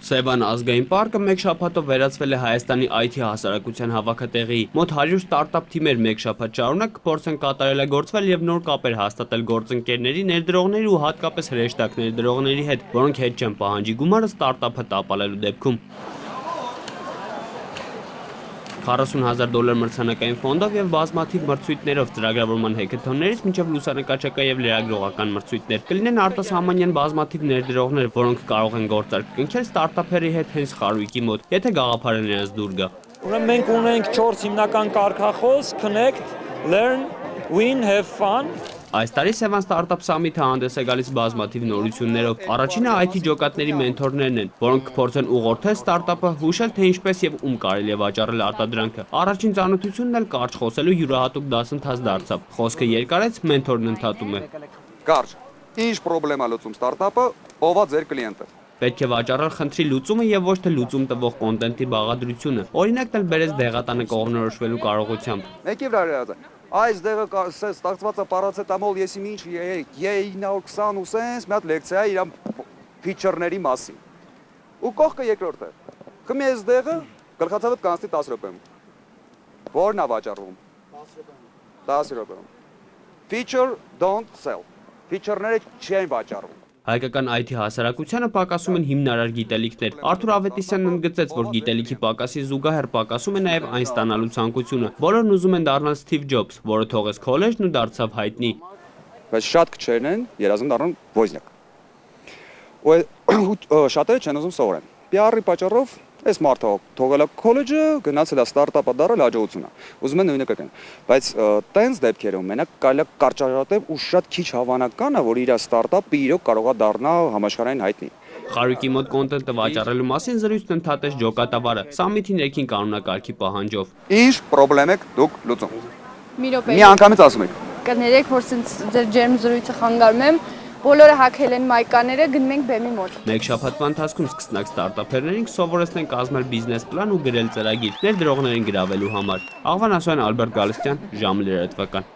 Սևան ազգային պարկը մեկ շաբաթով վերածվել է Հայաստանի IT հասարակության հավաքատեղիի։ Մոտ 100 ստարտափ թիմեր մեկ շաբաթ շարունակ կփորձեն կատարելագործվել եւ նոր կապեր հաստատել գործընկերների, ներդրողների ու հատկապես հրեշտակ ներդրողների հետ, որոնք հետ չեն պահանջի գումարը ստարտափը տապալելու դեպքում։ $40,000 մրցանակային ֆոնդով եւ բազմաթիվ մրցույթներով ծրագրավորման հեքաթոններից մինչեւ լուսանկարչական եւ լրագրողական մրցույթներ կլինեն արտասահմանյան բազմաթիվ ներդրողներ, որոնք կարող են գործարք կնքել ստարտափերի հետ հենց խարույկի մոտ, եթե գաղափարը նրանց դուր գա։ Ուրեմն մենք ունենք 4 հիմնական կարգախոս՝ Connect, Learn, Win, Have Fun։ Այս տարի Սևան Startup Summit-ը հանդես է գալիս բազմաթիվ նորություններով։ Առաջինը IT ջոկատների մենթորներն են, որոնք կփորձեն ուղղորդել ստարտափը, հուշել թե ինչպես եւ ում կարելի է վաճառել արտադրանքը։ Առաջին ծանոթությունն էլ կարճ խոսելու յուրահատուկ դասընթաց դարձավ։ Խոսքը երկարեց, մենթորն ընդհատում է։ Կարճ։ Ինչ խնդրեմա լուծում ստարտափը, ով է ձեր կլիենտը։ Պետք է վաճառել խնդրի լուծումը եւ ոչ թե լուծում տվող կոնտենտի բաղադրությունը։ Օրինակն էլ բերեց դեղատանը կողմնորոշվելու կարողությամբ։ Մեկի վրա այս դեղը ստեղծված է պարացետամոլ, եսի ինչ 920 սենս, մի հատ լեկցիա է իր ֆիչերների մասին։ Ու կողքը երկրորդը։ Խմի այս դեղը գլխացավդ կանցնի 10 րոպեում։ Որն է վաճառվում։ 10 րոպեում։ Feature don't sell։ Ֆիչերները չեն վաճառվում։ Հայկական IT հասարակությանը պակասում են հիմնարար գիտելիքներ։ Արթուր Ավետիսյանն ընդգծեց, որ գիտելիքի պակասի զուգահեռ պակասում է նաև այն ստանալու ցանկությունը։ Բոլորն ուզում են դառնալ Steve Jobs, որը թողեց քոլեջն ու դարձավ հայտնի։ Բայց շատ քչերն են երազում դառնալ ոզնյակ։ Ու շատերը չեն ուզում սովորեն։ PR-ի պատճառով այս մարդը թողել է քոլեջը, գնացել է ստարտափը դառել հաջողություն է։ Ուզում են նույնը կրկնել։ Բայց տենց դեպքերում մենակ կարելի է կարճաժատել ու շատ քիչ հավանական է, որ իր ստարտափը իրոք կարող է դառնալ համաշխարհային հայտնի։ Խարույկի մոտ կոնտենտը վաճառելու մասին զրույցն ընդհատեց ջոկատավարը, Summit-ի ներքին կանոնակարգի պահանջով։ Ինչ խնդրեմ եք դուք լուծում։ Մի րոպե։ Մի անգամից ասում եք։ Կներեք, որ ձեր ջերմ զրույցը խանգարում եմ։ Բոլորը հագել են մայկաները, գնում ենք բեմի մոտ։ Մեկ շաբաթվա ընթացքում սկսնակ ստարտափերներին կսովորեցնեն կազմել բիզնես պլան ու գրել ծրագիր, ներդրողներին գրավելու համար։ Աղվան Ասոյան, Ալբերտ Գալստյան, ժամը լրատվական։